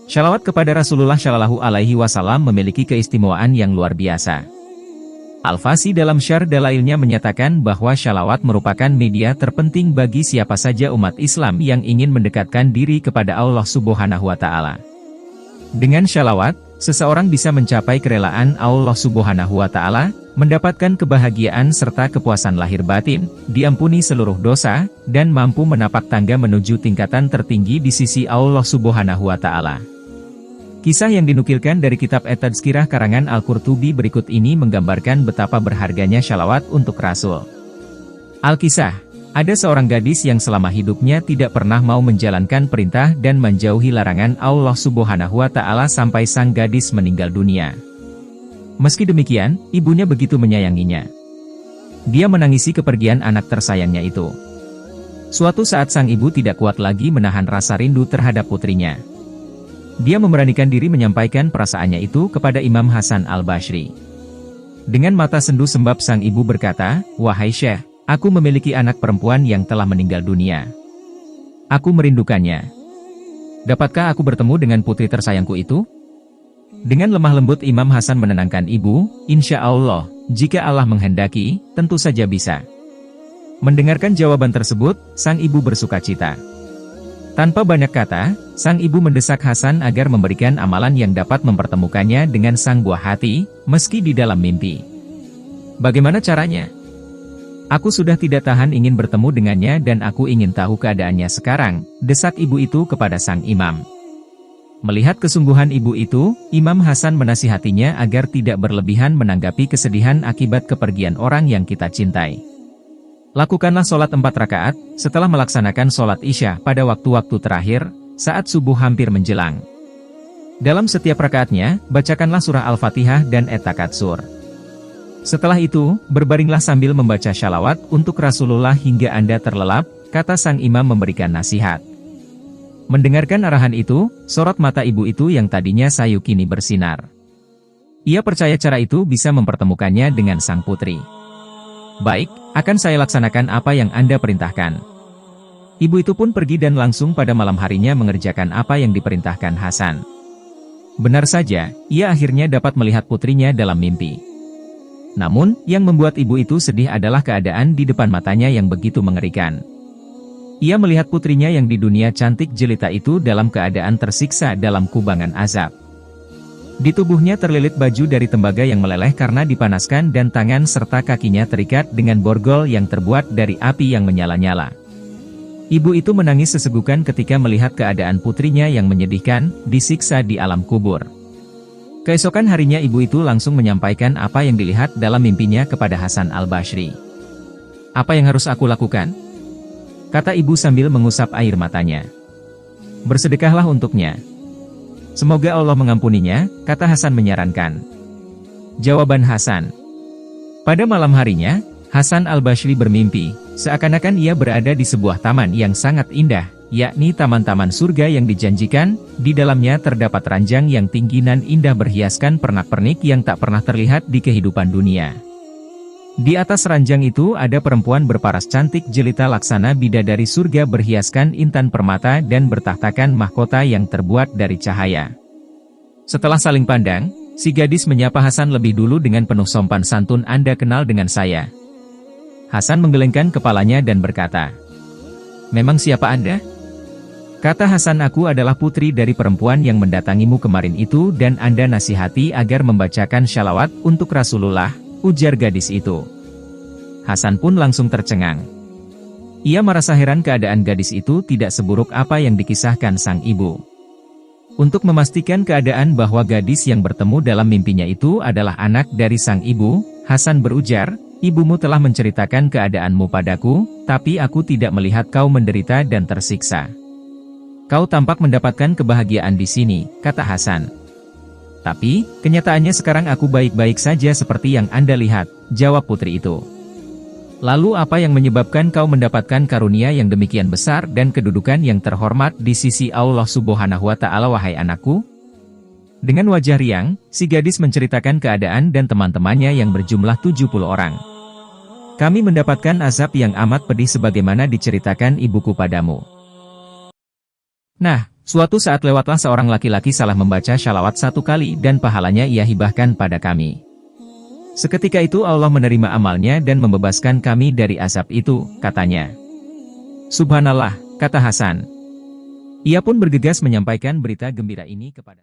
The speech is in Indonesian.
Shalawat kepada Rasulullah Shallallahu Alaihi Wasallam memiliki keistimewaan yang luar biasa. Al-Fasih dalam Syarh Dalailnya menyatakan bahwa shalawat merupakan media terpenting bagi siapa saja umat Islam yang ingin mendekatkan diri kepada Allah Subhanahu wa Ta'ala. Dengan shalawat, seseorang bisa mencapai kerelaan Allah Subhanahu wa Ta'ala, mendapatkan kebahagiaan serta kepuasan lahir batin, diampuni seluruh dosa, dan mampu menapak tangga menuju tingkatan tertinggi di sisi Allah Subhanahu wa Ta'ala. Kisah yang dinukilkan dari kitab At-Tadhkirah karangan Al-Qurtubi berikut ini menggambarkan betapa berharganya shalawat untuk Rasul. Al-Kisah, ada seorang gadis yang selama hidupnya tidak pernah mau menjalankan perintah dan menjauhi larangan Allah Subhanahu wa Ta'ala sampai sang gadis meninggal dunia. Meski demikian, ibunya begitu menyayanginya. Dia menangisi kepergian anak tersayangnya itu. Suatu saat sang ibu tidak kuat lagi menahan rasa rindu terhadap putrinya. Dia memberanikan diri menyampaikan perasaannya itu kepada Imam Hasan al-Bashri. Dengan mata sendu sembab sang ibu berkata, "Wahai Syekh, aku memiliki anak perempuan yang telah meninggal dunia. Aku merindukannya. Dapatkah aku bertemu dengan putri tersayangku itu?" Dengan lemah lembut Imam Hasan menenangkan ibu, "Insya Allah, jika Allah menghendaki, tentu saja bisa." Mendengarkan jawaban tersebut, sang ibu bersukacita. Tanpa banyak kata, sang ibu mendesak Hasan agar memberikan amalan yang dapat mempertemukannya dengan sang buah hati, meski di dalam mimpi. "Bagaimana caranya? Aku sudah tidak tahan ingin bertemu dengannya dan aku ingin tahu keadaannya sekarang," desak ibu itu kepada sang imam. Melihat kesungguhan ibu itu, Imam Hasan menasihatinya agar tidak berlebihan menanggapi kesedihan akibat kepergian orang yang kita cintai. Lakukanlah sholat 4 rakaat, setelah melaksanakan sholat Isya pada waktu-waktu terakhir, saat subuh hampir menjelang. Dalam setiap rakaatnya, bacakanlah surah Al-Fatihah dan At-Takatsur. Setelah itu, berbaringlah sambil membaca shalawat untuk Rasulullah hingga Anda terlelap, kata sang imam memberikan nasihat. Mendengarkan arahan itu, sorot mata ibu itu yang tadinya sayu kini bersinar. Ia percaya cara itu bisa mempertemukannya dengan sang putri. "Baik, akan saya laksanakan apa yang Anda perintahkan." Ibu itu pun pergi dan langsung pada malam harinya mengerjakan apa yang diperintahkan Hasan. Benar saja, ia akhirnya dapat melihat putrinya dalam mimpi. Namun, yang membuat ibu itu sedih adalah keadaan di depan matanya yang begitu mengerikan. Ia melihat putrinya yang di dunia cantik jelita itu dalam keadaan tersiksa dalam kubangan azab. Di tubuhnya terlilit baju dari tembaga yang meleleh karena dipanaskan dan tangan serta kakinya terikat dengan borgol yang terbuat dari api yang menyala-nyala. Ibu itu menangis sesegukan ketika melihat keadaan putrinya yang menyedihkan, disiksa di alam kubur. Keesokan harinya ibu itu langsung menyampaikan apa yang dilihat dalam mimpinya kepada Hasan al-Bashri. "Apa yang harus aku lakukan?" kata ibu sambil mengusap air matanya. "Bersedekahlah untuknya. Semoga Allah mengampuninya," kata Hasan menyarankan. Jawaban Hasan. Pada malam harinya, Hasan al-Bashri bermimpi, seakan-akan ia berada di sebuah taman yang sangat indah, yakni taman-taman surga yang dijanjikan. Di dalamnya terdapat ranjang yang tinggi dan indah berhiaskan pernak-pernik yang tak pernah terlihat di kehidupan dunia. Di atas ranjang itu ada perempuan berparas cantik jelita laksana bidadari surga berhiaskan intan permata dan bertahtakan mahkota yang terbuat dari cahaya. Setelah saling pandang, si gadis menyapa Hasan lebih dulu dengan penuh sopan santun, "Anda kenal dengan saya?" Hasan menggelengkan kepalanya dan berkata, "Memang siapa Anda?" Kata Hasan, "Aku adalah putri dari perempuan yang mendatangimu kemarin itu dan Anda nasihati agar membacakan shalawat untuk Rasulullah," ujar gadis itu. Hasan pun langsung tercengang. Ia merasa heran keadaan gadis itu tidak seburuk apa yang dikisahkan sang ibu. Untuk memastikan keadaan bahwa gadis yang bertemu dalam mimpinya itu adalah anak dari sang ibu, Hasan berujar, "Ibumu telah menceritakan keadaanmu padaku, tapi aku tidak melihat kau menderita dan tersiksa. Kau tampak mendapatkan kebahagiaan di sini," kata Hasan. "Tapi, kenyataannya sekarang aku baik-baik saja seperti yang Anda lihat," jawab putri itu. "Lalu apa yang menyebabkan kau mendapatkan karunia yang demikian besar dan kedudukan yang terhormat di sisi Allah Subhanahu wa Ta'ala, wahai anakku?" Dengan wajah riang, si gadis menceritakan keadaan dan teman-temannya yang berjumlah 70 orang. "Kami mendapatkan azab yang amat pedih sebagaimana diceritakan ibuku padamu. Nah, Suatu saat lewatlah seorang laki-laki salah membaca syalawat 1 kali dan pahalanya ia hibahkan pada kami. Seketika itu Allah menerima amalnya dan membebaskan kami dari azab itu, katanya. Subhanallah, kata Hasan. Ia pun bergegas menyampaikan berita gembira ini kepada